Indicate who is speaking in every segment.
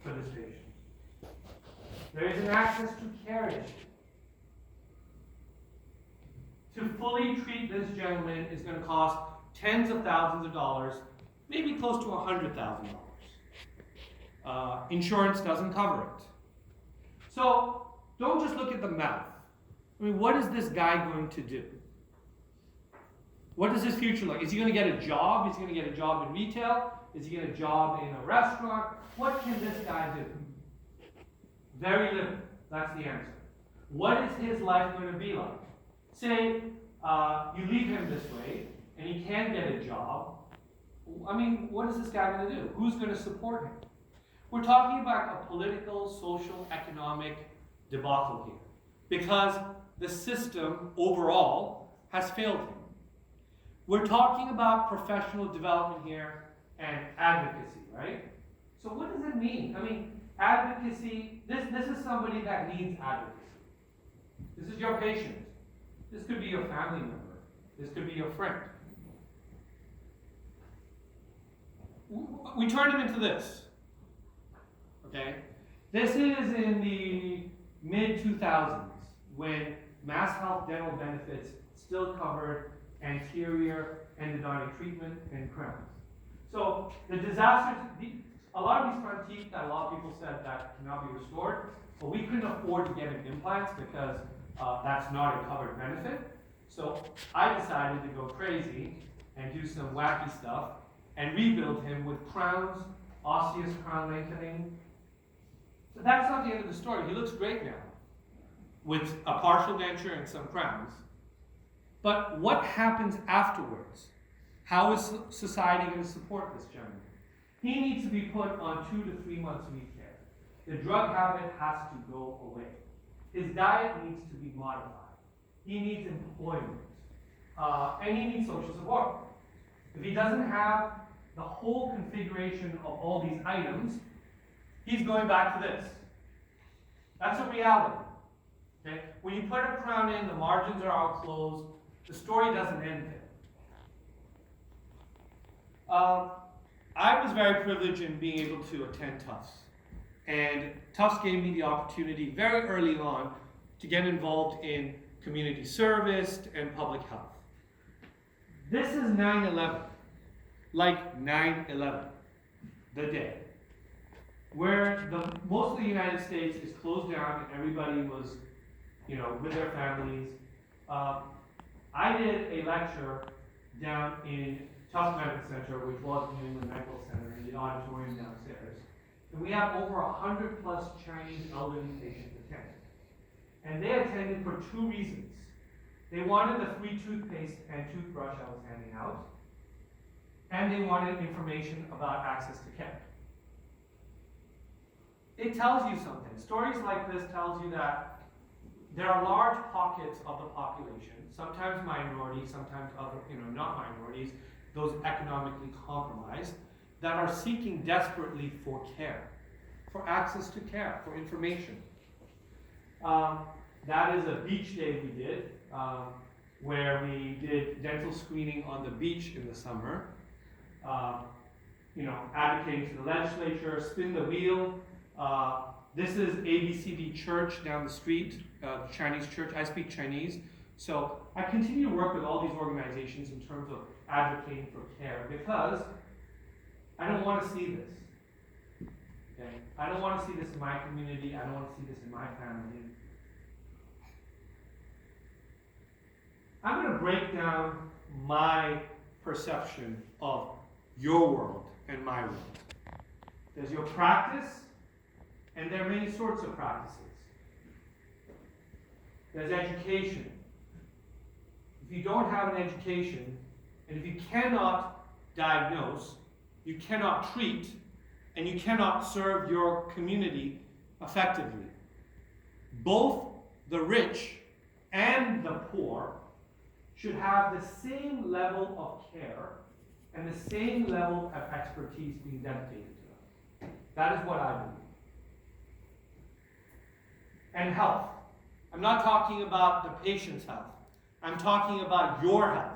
Speaker 1: for this patient. There is an access to care issue. To fully treat this gentleman is going to cost tens of thousands of dollars, maybe close to $100,000. Insurance doesn't cover it. So don't just look at the mouth. I mean, what is this guy going to do? What is his future like? Is he going to get a job? Is he going to get a job in retail? Is he going to get a job in a restaurant? What can this guy do? Very little. That's the answer. What is his life going to be like? Say you leave him this way and he can't get a job. I mean, what is this guy going to do? Who's going to support him? We're talking about a political, social, economic debacle here because the system overall has failed him. We're talking about professional development here and advocacy, right? So what does it mean? I mean, advocacy, this is somebody that needs advocacy. This is your patient. This could be your family member. This could be your friend. We turn him into this. Okay? This is in the mid-2000s when mass health dental benefits still covered anterior endodontic treatment and crowns. So the disasters, a lot of these front teeth that a lot of people said that cannot be restored, but we couldn't afford to get him implants because that's not a covered benefit. So I decided to go crazy and do some wacky stuff and rebuild him with crowns, osseous crown lengthening. So that's not the end of the story. He looks great now with a partial denture and some crowns. But what happens afterwards? How is society going to support this gentleman? He needs to be put on 2 to 3 months recare. The drug habit has to go away. His diet needs to be modified. He needs employment. And he needs social support. If he doesn't have the whole configuration of all these items, he's going back to this. That's a reality. Okay? When you put a crown in, the margins are all closed. The story doesn't end there. I was very privileged in being able to attend Tufts. And Tufts gave me the opportunity very early on to get involved in community service and public health. This is 9/11, like 9/11, the day, where most of the United States is closed down and everybody was, with their families. I did a lecture down in Tufts Medical Center, which was New England Medical Center, in the auditorium downstairs. And we have over 100 plus Chinese elderly patients attend. And they attended for 2 reasons. They wanted the free toothpaste and toothbrush I was handing out, and they wanted information about access to care. It tells you something. Stories like this tells you that there are large pockets of the population, sometimes minorities, sometimes other, not minorities, those economically compromised, that are seeking desperately for care, for access to care, for information. That is a beach day we did, where we did dental screening on the beach in the summer. Advocating to the legislature, spin the wheel. This is ABCD Church down the street, the Chinese church. I speak Chinese, so I continue to work with all these organizations in terms of advocating for care because I don't want to see this. Okay? I don't want to see this in my community. I don't want to see this in my family. I'm going to break down my perception of your world and my world. There's your practice, and there are many sorts of practices. There's education. If you don't have an education, and if you cannot diagnose, you cannot treat, and you cannot serve your community effectively. Both the rich and the poor should have the same level of care and the same level of expertise being dedicated to them. That is what I believe. And health. I'm not talking about the patient's health. I'm talking about your health.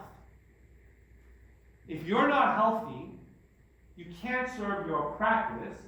Speaker 1: If you're not healthy, you can't serve your practice,